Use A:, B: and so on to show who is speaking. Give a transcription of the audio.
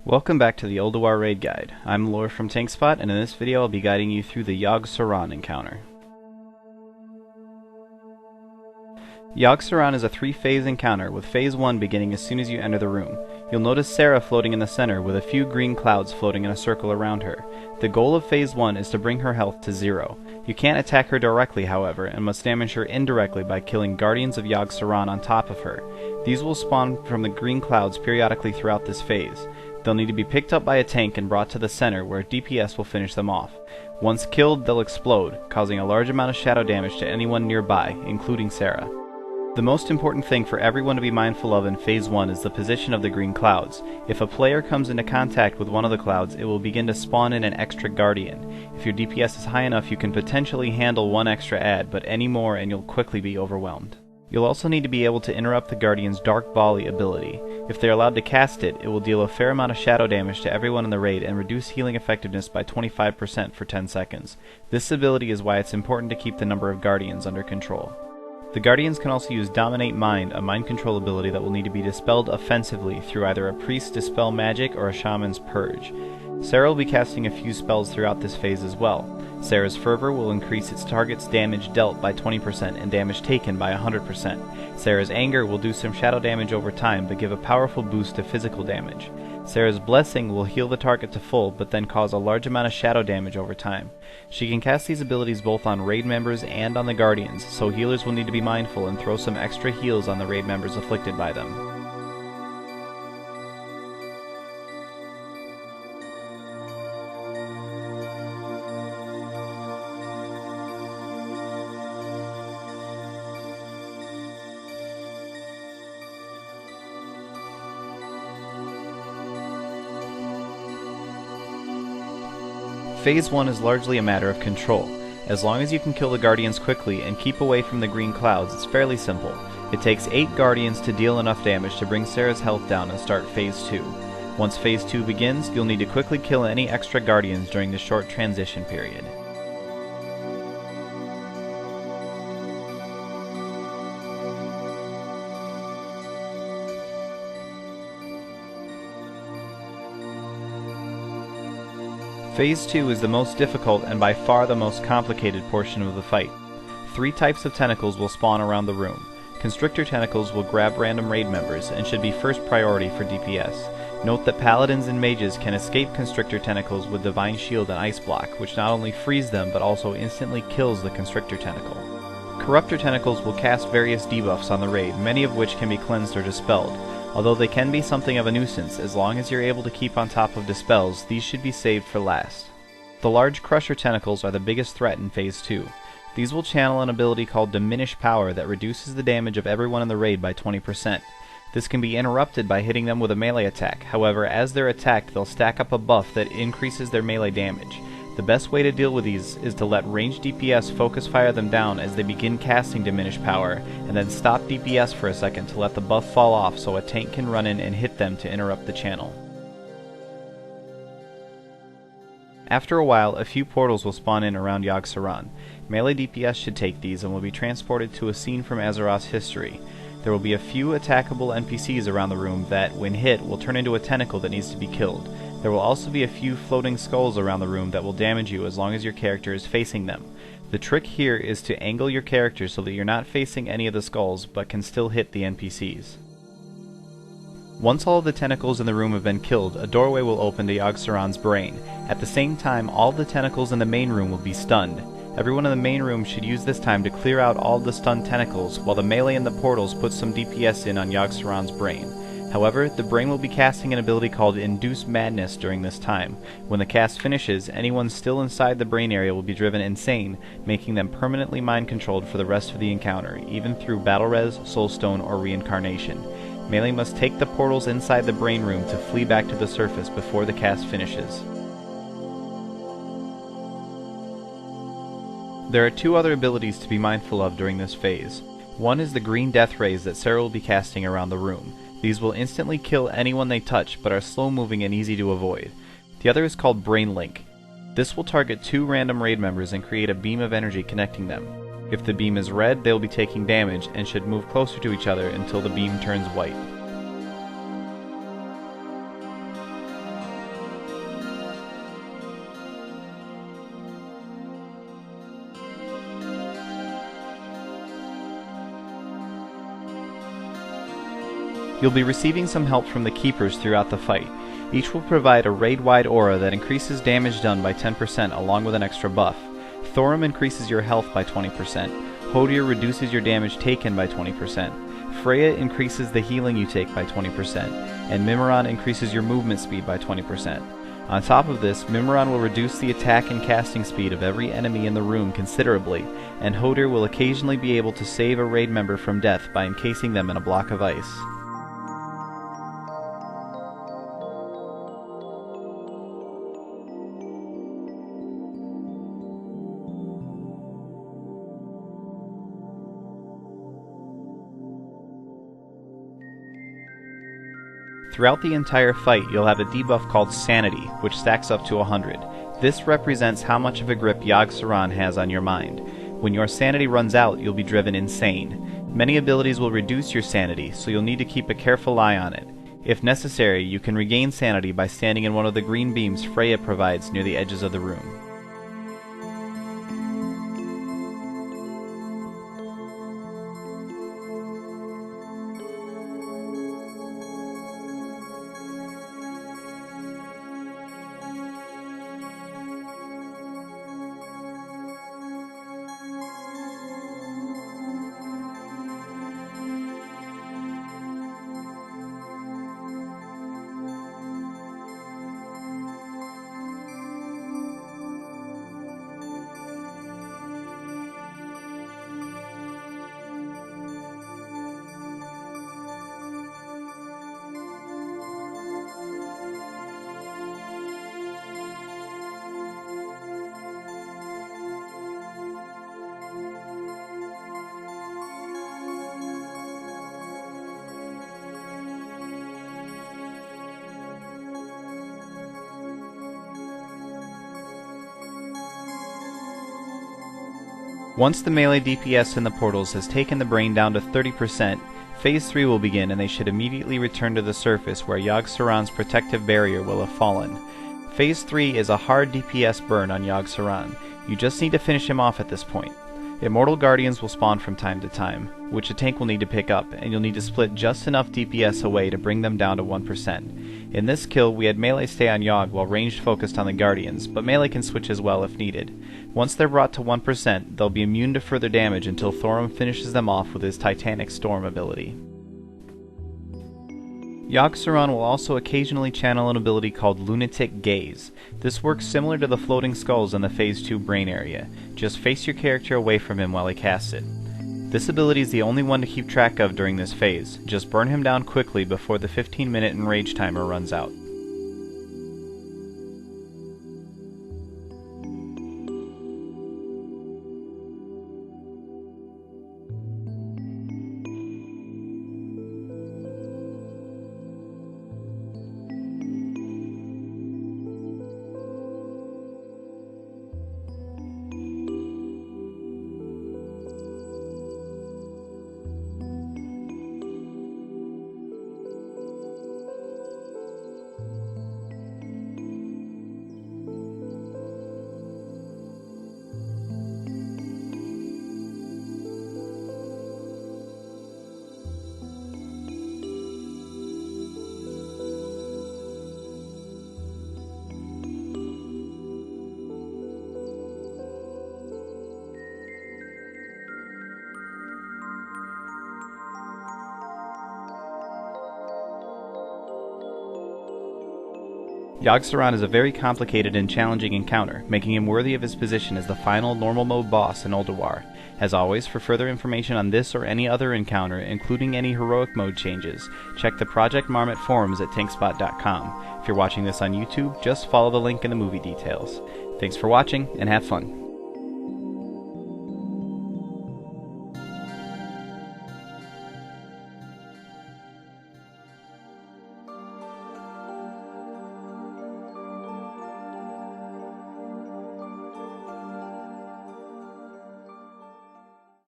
A: Welcome back to the Ulduar Raid Guide. I'm Lore from TankSpot, and in this video I'll be guiding you through the Yogg-Saron encounter. Yogg-Saron is a three-phase encounter, with Phase 1 beginning as soon as you enter the room. You'll notice Sarah floating in the center, with a few green clouds floating in a circle around her. The goal of Phase 1 is to bring her health to 0. You can't attack her directly, however, and must damage her indirectly by killing guardians of Yogg-Saron on top of her. These will spawn from the green clouds periodically throughout this phase. They'll need to be picked up by a tank and brought to the center, where DPS will finish them off. Once killed, they'll explode, causing a large amount of shadow damage to anyone nearby, including Sarah. The most important thing for everyone to be mindful of in Phase 1 is the position of the green clouds. If a player comes into contact with one of the clouds, it will begin to spawn in an extra guardian. If your DPS is high enough, you can potentially handle one extra add, but any more and you'll quickly be overwhelmed. You'll also need to be able to interrupt the Guardian's Dark Volley ability. If they're allowed to cast it, it will deal a fair amount of shadow damage to everyone in the raid and reduce healing effectiveness by 25% for 10 seconds. This ability is why it's important to keep the number of Guardians under control. The Guardians can also use Dominate Mind, a mind control ability that will need to be dispelled offensively through either a Priest's Dispel Magic or a Shaman's Purge. Sarah will be casting a few spells throughout this phase as well. Sarah's Fervor will increase its target's damage dealt by 20% and damage taken by 100%. Sarah's Anger will do some shadow damage over time but give a powerful boost to physical damage. Sarah's Blessing will heal the target to full but then cause a large amount of shadow damage over time. She can cast these abilities both on raid members and on the Guardians, so healers will need to be mindful and throw some extra heals on the raid members afflicted by them. Phase 1 is largely a matter of control. As long as you can kill the Guardians quickly and keep away from the green clouds, it's fairly simple. It takes 8 Guardians to deal enough damage to bring Sarah's health down and start Phase 2. Once Phase 2 begins, you'll need to quickly kill any extra Guardians during the short transition period. Phase 2 is the most difficult and by far the most complicated portion of the fight. 3 types of tentacles will spawn around the room. Constrictor tentacles will grab random raid members and should be first priority for DPS. Note that paladins and mages can escape constrictor tentacles with Divine Shield and Ice Block, which not only frees them but also instantly kills the constrictor tentacle. Corruptor tentacles will cast various debuffs on the raid, many of which can be cleansed or dispelled. Although they can be something of a nuisance, as long as you're able to keep on top of dispels, these should be saved for last. The large Crusher tentacles are the biggest threat in Phase 2. These will channel an ability called Diminish Power that reduces the damage of everyone in the raid by 20%. This can be interrupted by hitting them with a melee attack, however as they're attacked they'll stack up a buff that increases their melee damage. The best way to deal with these is to let ranged DPS focus fire them down as they begin casting Diminished Power, and then stop DPS for a second to let the buff fall off so a tank can run in and hit them to interrupt the channel. After a while, a few portals will spawn in around Yogg-Saron. Melee DPS should take these and will be transported to a scene from Azeroth's history. There will be a few attackable NPCs around the room that, when hit, will turn into a tentacle that needs to be killed. There will also be a few floating skulls around the room that will damage you as long as your character is facing them. The trick here is to angle your character so that you're not facing any of the skulls but can still hit the NPCs. Once all of the tentacles in the room have been killed, a doorway will open to Yogg-Saron's brain. At the same time, all the tentacles in the main room will be stunned. Everyone in the main room should use this time to clear out all the stunned tentacles, while the melee in the portals put some DPS in on Yogg-Saron's brain. However, the brain will be casting an ability called Induce Madness during this time. When the cast finishes, anyone still inside the brain area will be driven insane, making them permanently mind-controlled for the rest of the encounter, even through Battle Res, Soulstone, or Reincarnation. Melee must take the portals inside the brain room to flee back to the surface before the cast finishes. There are 2 other abilities to be mindful of during this phase. One is the green death rays that Sarah will be casting around the room. These will instantly kill anyone they touch, but are slow-moving and easy to avoid. The other is called Brain Link. This will target 2 random raid members and create a beam of energy connecting them. If the beam is red, they will be taking damage and should move closer to each other until the beam turns white. You'll be receiving some help from the keepers throughout the fight. Each will provide a raid-wide aura that increases damage done by 10% along with an extra buff. Thorum increases your health by 20%. Hodir reduces your damage taken by 20%. Freya increases the healing you take by 20%. And Mimiron increases your movement speed by 20%. On top of this, Mimiron will reduce the attack and casting speed of every enemy in the room considerably, and Hodir will occasionally be able to save a raid member from death by encasing them in a block of ice. Throughout the entire fight, you'll have a debuff called Sanity, which stacks up to 100. This represents how much of a grip Yogg-Saron has on your mind. When your sanity runs out, you'll be driven insane. Many abilities will reduce your sanity, so you'll need to keep a careful eye on it. If necessary, you can regain sanity by standing in one of the green beams Freya provides near the edges of the room. Once the melee DPS in the portals has taken the brain down to 30%, Phase 3 will begin and they should immediately return to the surface where Yogg-Saron's protective barrier will have fallen. Phase 3 is a hard DPS burn on Yogg-Saron. You just need to finish him off at this point. Immortal Guardians will spawn from time to time, which a tank will need to pick up, and you'll need to split just enough DPS away to bring them down to 1%. In this kill, we had melee stay on Yogg while ranged focused on the Guardians, but melee can switch as well if needed. Once they're brought to 1%, they'll be immune to further damage until Thorum finishes them off with his Titanic Storm ability. Yogg-Saron will also occasionally channel an ability called Lunatic Gaze. This works similar to the floating skulls in the Phase 2 brain area. Just face your character away from him while he casts it. This ability is the only one to keep track of during this phase. Just burn him down quickly before the 15-minute enrage timer runs out. Yogg-Saron is a very complicated and challenging encounter, making him worthy of his position as the final normal mode boss in Ulduar. As always, for further information on this or any other encounter, including any heroic mode changes, check the Project Marmot forums at TankSpot.com. If you're watching this on YouTube, just follow the link in the movie details. Thanks for watching, and have fun.